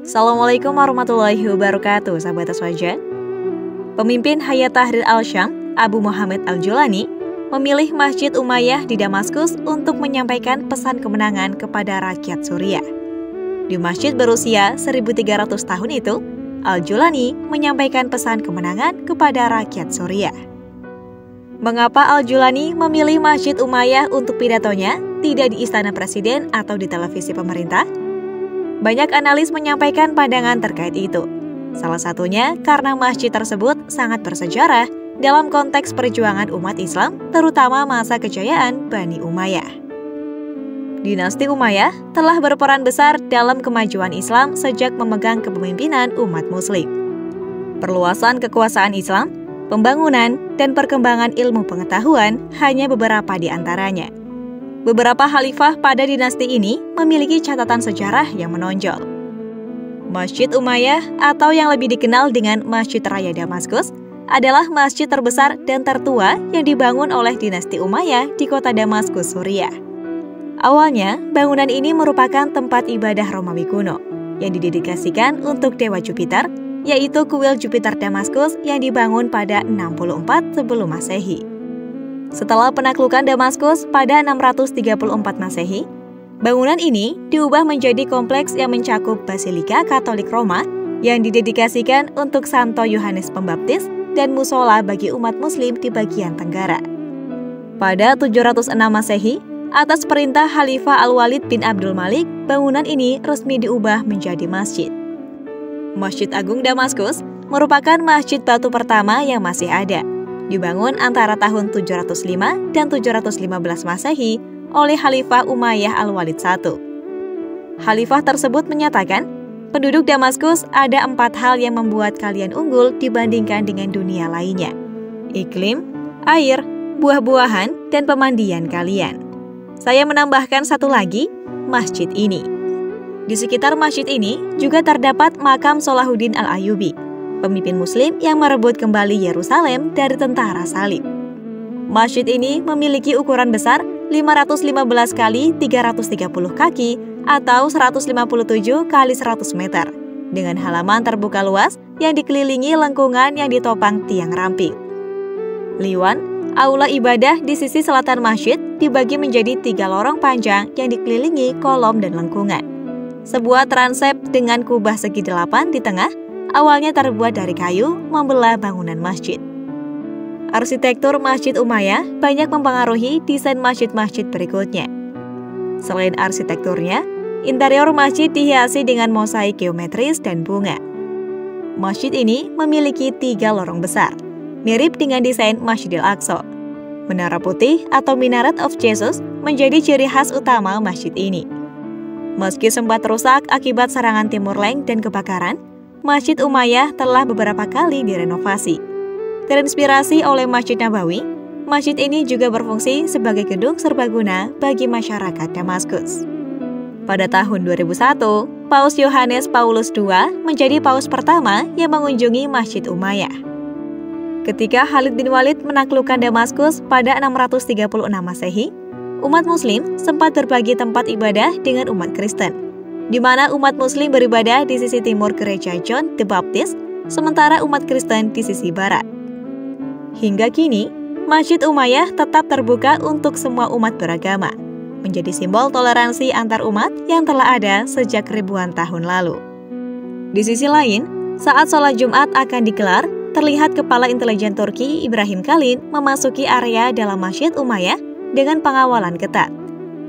Assalamualaikum warahmatullahi wabarakatuh, sahabat Aswaja. Pemimpin Hayat Tahrir al-Syam, Abu Muhammad al-Julani, memilih Masjid Umayyah di Damaskus untuk menyampaikan pesan kemenangan kepada rakyat Suriah. Di masjid berusia 1300 tahun itu, al-Julani menyampaikan pesan kemenangan kepada rakyat Suriah. Mengapa al-Julani memilih Masjid Umayyah untuk pidatonya, tidak di Istana Presiden atau di televisi pemerintah? Banyak analis menyampaikan pandangan terkait itu. Salah satunya karena masjid tersebut sangat bersejarah dalam konteks perjuangan umat Islam, terutama masa kejayaan Bani Umayyah. Dinasti Umayyah telah berperan besar dalam kemajuan Islam sejak memegang kepemimpinan umat Muslim. Perluasan kekuasaan Islam, pembangunan, dan perkembangan ilmu pengetahuan hanya beberapa di antaranya. Beberapa khalifah pada dinasti ini memiliki catatan sejarah yang menonjol. Masjid Umayyah atau yang lebih dikenal dengan Masjid Raya Damaskus adalah masjid terbesar dan tertua yang dibangun oleh dinasti Umayyah di kota Damaskus, Suriah. Awalnya, bangunan ini merupakan tempat ibadah Romawi kuno yang didedikasikan untuk dewa Jupiter, yaitu kuil Jupiter Damaskus yang dibangun pada 64 sebelum Masehi. Setelah penaklukan Damaskus pada 634 Masehi, bangunan ini diubah menjadi kompleks yang mencakup Basilika Katolik Roma yang didedikasikan untuk Santo Yohanes Pembaptis dan musola bagi umat Muslim di bagian tenggara. Pada 706 Masehi, atas perintah Khalifah Al-Walid bin Abdul Malik, bangunan ini resmi diubah menjadi masjid. Masjid Agung Damaskus merupakan masjid batu pertama yang masih ada. Dibangun antara tahun 705 dan 715 Masehi oleh Khalifah Umayyah Al-Walid I. Khalifah tersebut menyatakan, penduduk Damaskus ada 4 hal yang membuat kalian unggul dibandingkan dengan dunia lainnya. Iklim, air, buah-buahan, dan pemandian kalian. Saya menambahkan satu lagi, masjid ini. Di sekitar masjid ini juga terdapat makam Salahuddin Al-Ayyubi, pemimpin Muslim yang merebut kembali Yerusalem dari tentara salib. Masjid ini memiliki ukuran besar 515 kali 330 kaki atau 157 kali 100 meter, dengan halaman terbuka luas yang dikelilingi lengkungan yang ditopang tiang ramping. Liwan, aula ibadah di sisi selatan masjid dibagi menjadi 3 lorong panjang yang dikelilingi kolom dan lengkungan. Sebuah transept dengan kubah segi 8 di tengah awalnya terbuat dari kayu membelah bangunan masjid. Arsitektur Masjid Umayyah banyak mempengaruhi desain masjid-masjid berikutnya. Selain arsitekturnya, interior masjid dihiasi dengan mosaik geometris dan bunga. Masjid ini memiliki 3 lorong besar, mirip dengan desain Masjidil Aqsa. Menara putih atau Minaret of Jesus menjadi ciri khas utama masjid ini. Meski sempat rusak akibat serangan Timur Leng dan kebakaran, Masjid Umayyah telah beberapa kali direnovasi. Terinspirasi oleh Masjid Nabawi, masjid ini juga berfungsi sebagai gedung serbaguna bagi masyarakat Damaskus. Pada tahun 2001, Paus Yohanes Paulus II menjadi paus pertama yang mengunjungi Masjid Umayyah. Ketika Khalid bin Walid menaklukkan Damaskus pada 636 Masehi, umat Muslim sempat berbagi tempat ibadah dengan umat Kristen, di mana umat Muslim beribadah di sisi timur gereja John the Baptist, sementara umat Kristen di sisi barat. Hingga kini, Masjid Umayyah tetap terbuka untuk semua umat beragama, menjadi simbol toleransi antar umat yang telah ada sejak ribuan tahun lalu. Di sisi lain, saat sholat Jumat akan digelar, terlihat Kepala Intelijen Turki Ibrahim Kalin memasuki area dalam Masjid Umayyah dengan pengawalan ketat.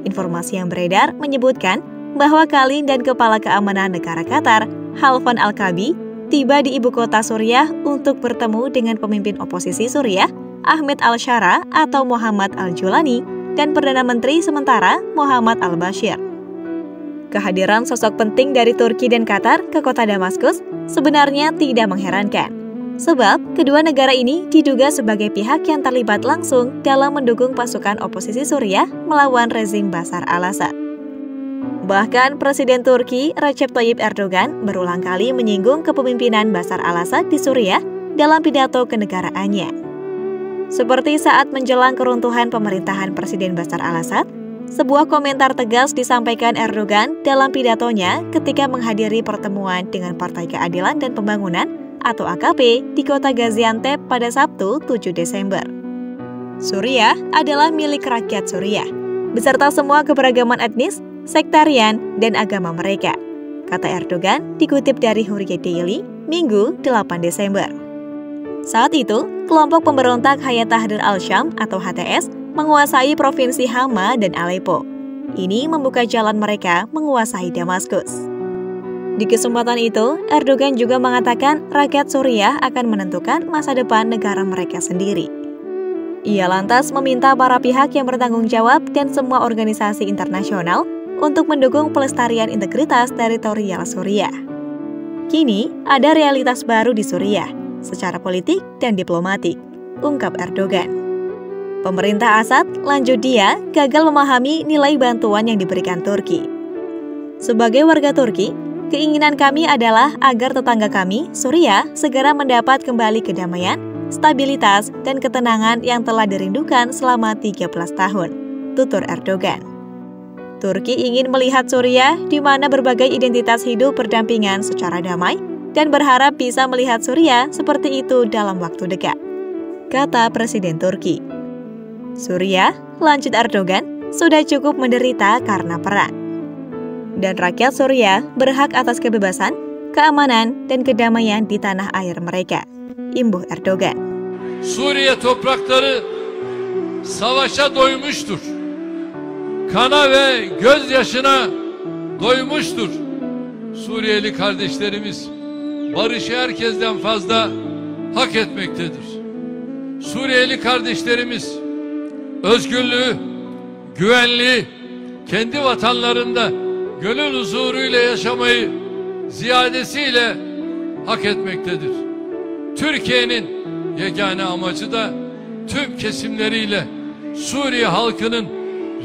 Informasi yang beredar menyebutkan bahwa Kalin dan Kepala Keamanan Negara Qatar, Halfan Al-Kabi, tiba di ibu kota Suriah untuk bertemu dengan pemimpin oposisi Suriah, Ahmed Al-Shara atau Muhammad Al-Julani, dan Perdana Menteri sementara Muhammad Al-Bashir. Kehadiran sosok penting dari Turki dan Qatar ke kota Damaskus sebenarnya tidak mengherankan, sebab kedua negara ini diduga sebagai pihak yang terlibat langsung dalam mendukung pasukan oposisi Suriah melawan rezim Bashar al-Assad. Bahkan Presiden Turki Recep Tayyip Erdogan berulang kali menyinggung kepemimpinan Bashar al-Assad di Suriah dalam pidato kenegaraannya. Seperti saat menjelang keruntuhan pemerintahan Presiden Bashar al-Assad, Sebuah komentar tegas disampaikan Erdogan dalam pidatonya ketika menghadiri pertemuan dengan Partai Keadilan dan Pembangunan atau AKP di kota Gaziantep pada Sabtu 7 Desember. Suriah adalah milik rakyat Suriah, beserta semua keberagaman etnis, sektarian, dan agama mereka, kata Erdogan dikutip dari Hurriyet Daily, Minggu 8 Desember. Saat itu, kelompok pemberontak Hayat Tahrir al-Syam atau HTS menguasai provinsi Hama dan Aleppo. Ini membuka jalan mereka menguasai Damaskus. Di kesempatan itu, Erdogan juga mengatakan rakyat Suriah akan menentukan masa depan negara mereka sendiri. Ia lantas meminta para pihak yang bertanggung jawab dan semua organisasi internasional untuk mendukung pelestarian integritas teritorial Suriah. Kini, ada realitas baru di Suriah, secara politik dan diplomatik, ungkap Erdogan. Pemerintah Assad, lanjut dia, gagal memahami nilai bantuan yang diberikan Turki. Sebagai warga Turki, keinginan kami adalah agar tetangga kami, Suriah, segera mendapat kembali kedamaian, stabilitas, dan ketenangan yang telah dirindukan selama 13 tahun, tutur Erdogan. Turki ingin melihat Suriah di mana berbagai identitas hidup berdampingan secara damai dan berharap bisa melihat Suriah seperti itu dalam waktu dekat, kata Presiden Turki. Suriah, lanjut Erdogan, sudah cukup menderita karena perang. Dan rakyat Suriah berhak atas kebebasan, keamanan, dan kedamaian di tanah air mereka, imbuh Erdogan. Suriye toprakları savaşa doymuştur. Kana ve gözyaşına doymuştur. Suriyeli kardeşlerimiz barışı herkesten fazla hak etmektedir. Suriyeli kardeşlerimiz özgürlüğü, güvenliği, kendi vatanlarında gönül huzuruyla yaşamayı ziyadesiyle hak etmektedir. Türkiye'nin yegane amacı da tüm kesimleriyle Suriye halkının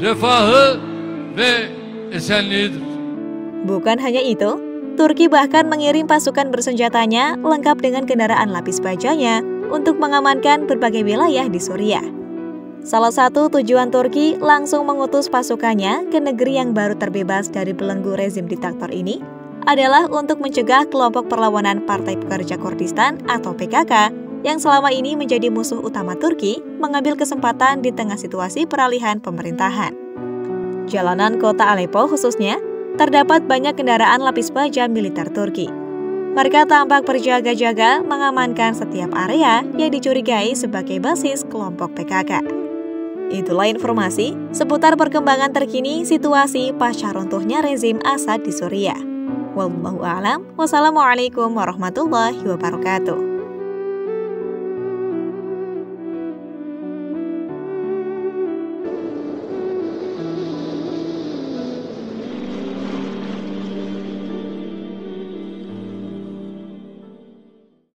refahı ve esenliğidir. Bukan hanya itu, Turki bahkan mengirim pasukan bersenjatanya lengkap dengan kendaraan lapis bajanya untuk mengamankan berbagai wilayah di Suriah. Salah satu tujuan Turki langsung mengutus pasukannya ke negeri yang baru terbebas dari belenggu rezim diktator ini adalah untuk mencegah kelompok perlawanan Partai Pekerja Kurdistan atau PKK yang selama ini menjadi musuh utama Turki mengambil kesempatan di tengah situasi peralihan pemerintahan. Jalanan kota Aleppo khususnya, terdapat banyak kendaraan lapis baja militer Turki. Mereka tampak berjaga-jaga mengamankan setiap area yang dicurigai sebagai basis kelompok PKK. Itulah informasi seputar perkembangan terkini situasi pasca runtuhnya rezim Assad di Suriah. Wallahu a'lam. Wassalamualaikum warahmatullahi wabarakatuh.